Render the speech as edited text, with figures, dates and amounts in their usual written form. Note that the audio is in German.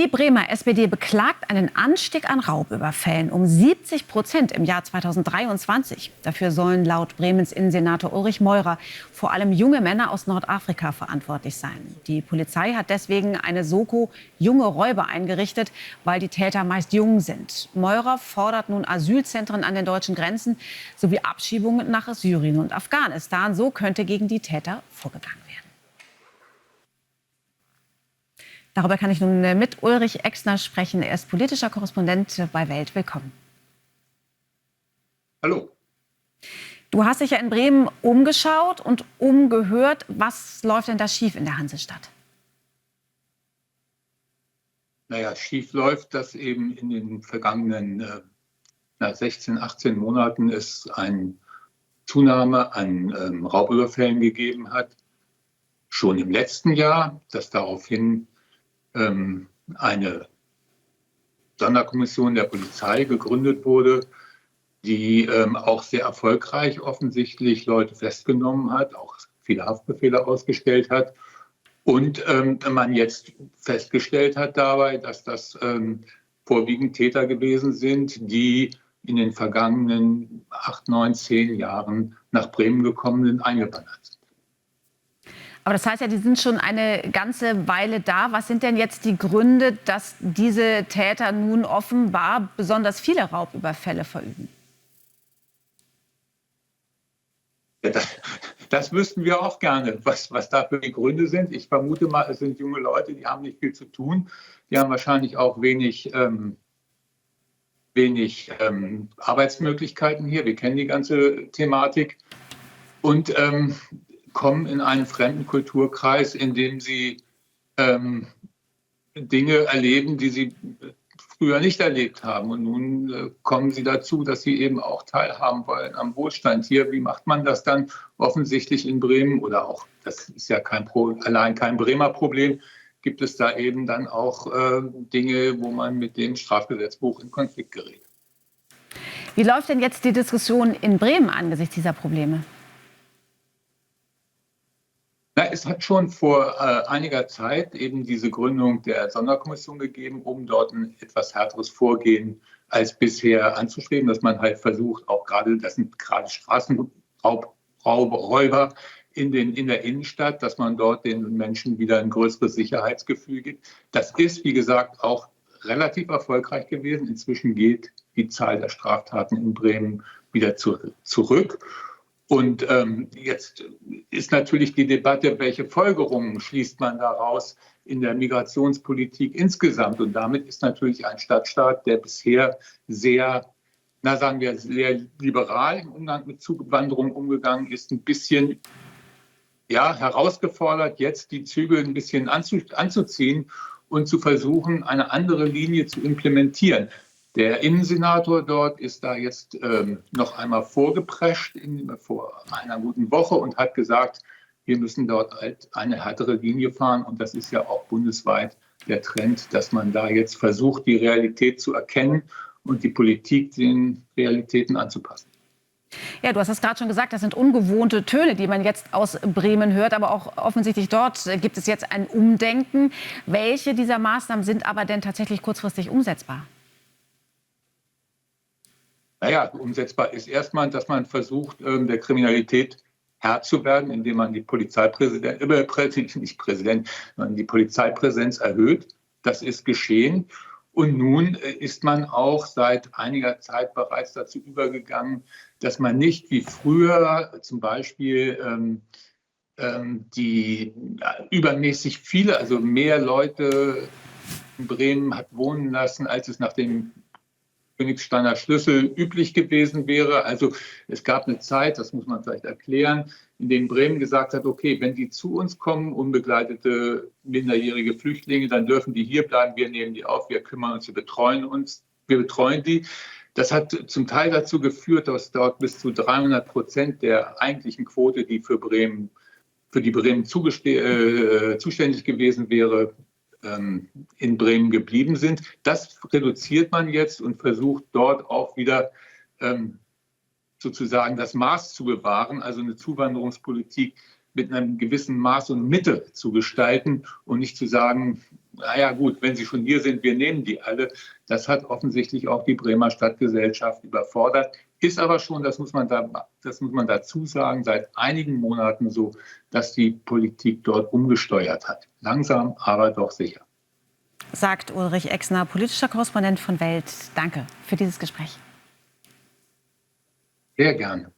Die Bremer SPD beklagt einen Anstieg an Raubüberfällen um 70% im Jahr 2023. Dafür sollen laut Bremens Innensenator Ulrich Meurer vor allem junge Männer aus Nordafrika verantwortlich sein. Die Polizei hat deswegen eine Soko Junge Räuber eingerichtet, weil die Täter meist jung sind. Meurer fordert nun Asylzentren an den deutschen Grenzen sowie Abschiebungen nach Syrien und Afghanistan. So könnte gegen die Täter vorgegangen werden. Darüber kann ich nun mit Ulrich Exner sprechen. Er ist politischer Korrespondent bei Welt. Willkommen. Hallo. Du hast dich ja in Bremen umgeschaut und umgehört. Was läuft denn da schief in der Hansestadt? Naja, schief läuft, dass eben in den vergangenen 16, 18 Monaten es eine Zunahme an Raubüberfällen gegeben hat. Schon im letzten Jahr, dass daraufhin eine Sonderkommission der Polizei gegründet wurde, die auch sehr erfolgreich offensichtlich Leute festgenommen hat, auch viele Haftbefehle ausgestellt hat. Und man jetzt festgestellt hat dabei, dass das vorwiegend Täter gewesen sind, die in den vergangenen 8, 9, 10 Jahren nach Bremen gekommen sind, eingewandert sind. Aber das heißt ja, die sind schon eine ganze Weile da. Was sind denn jetzt die Gründe, dass diese Täter nun offenbar besonders viele Raubüberfälle verüben? Ja, das wüssten wir auch gerne, was da für die Gründe sind. Ich vermute mal, es sind junge Leute, die haben nicht viel zu tun. Die haben wahrscheinlich auch wenig Arbeitsmöglichkeiten hier. Wir kennen die ganze Thematik. Und kommen in einen fremden Kulturkreis, in dem sie Dinge erleben, die sie früher nicht erlebt haben. Und nun kommen sie dazu, dass sie eben auch teilhaben wollen am Wohlstand hier. Wie macht man das dann? Offensichtlich in Bremen oder auch, das ist ja allein kein Bremer Problem, gibt es da eben dann auch Dinge, wo man mit dem Strafgesetzbuch in Konflikt gerät. Wie läuft denn jetzt die Diskussion in Bremen angesichts dieser Probleme? Es hat schon vor einiger Zeit eben diese Gründung der Sonderkommission gegeben, um dort ein etwas härteres Vorgehen als bisher anzustreben, dass man halt versucht, auch gerade, das sind gerade Straßenräuber in der Innenstadt, dass man dort den Menschen wieder ein größeres Sicherheitsgefühl gibt. Das ist, wie gesagt, auch relativ erfolgreich gewesen. Inzwischen geht die Zahl der Straftaten in Bremen wieder zurück. Und jetzt ist natürlich die Debatte, welche Folgerungen schließt man daraus in der Migrationspolitik insgesamt. Und damit ist natürlich ein Stadtstaat, der bisher sehr, sagen wir, sehr liberal im Umgang mit Zuwanderung umgegangen ist, ein bisschen herausgefordert, jetzt die Zügel ein bisschen anzuziehen und zu versuchen, eine andere Linie zu implementieren. Der Innensenator dort ist da jetzt noch einmal vorgeprescht vor einer guten Woche und hat gesagt, wir müssen dort halt eine härtere Linie fahren. Und das ist ja auch bundesweit der Trend, dass man da jetzt versucht, die Realität zu erkennen und die Politik den Realitäten anzupassen. Ja, du hast es gerade schon gesagt, das sind ungewohnte Töne, die man jetzt aus Bremen hört. Aber auch offensichtlich dort gibt es jetzt ein Umdenken. Welche dieser Maßnahmen sind aber denn tatsächlich kurzfristig umsetzbar? Naja, umsetzbar ist erstmal, dass man versucht, der Kriminalität Herr zu werden, indem man die die Polizeipräsenz erhöht. Das ist geschehen. Und nun ist man auch seit einiger Zeit bereits dazu übergegangen, dass man nicht wie früher zum Beispiel die übermäßig viele, also mehr Leute in Bremen hat wohnen lassen, als es nach dem Königssteiner Schlüssel üblich gewesen wäre. Also es gab eine Zeit, das muss man vielleicht erklären, in der Bremen gesagt hat, okay, wenn die zu uns kommen, unbegleitete minderjährige Flüchtlinge, dann dürfen die hier bleiben, wir nehmen die auf, wir kümmern uns, wir betreuen die. Das hat zum Teil dazu geführt, dass dort bis zu 300% der eigentlichen Quote, die für die Bremen zuständig gewesen wäre, in Bremen geblieben sind. Das reduziert man jetzt und versucht dort auch wieder sozusagen das Maß zu bewahren, also eine Zuwanderungspolitik mit einem gewissen Maß und Mitte zu gestalten und nicht zu sagen, naja gut, wenn sie schon hier sind, wir nehmen die alle. Das hat offensichtlich auch die Bremer Stadtgesellschaft überfordert. Ist aber schon, das muss man dazu sagen, seit einigen Monaten so, dass die Politik dort umgesteuert hat. Langsam, aber doch sicher. Sagt Ulrich Exner, politischer Korrespondent von Welt. Danke für dieses Gespräch. Sehr gerne.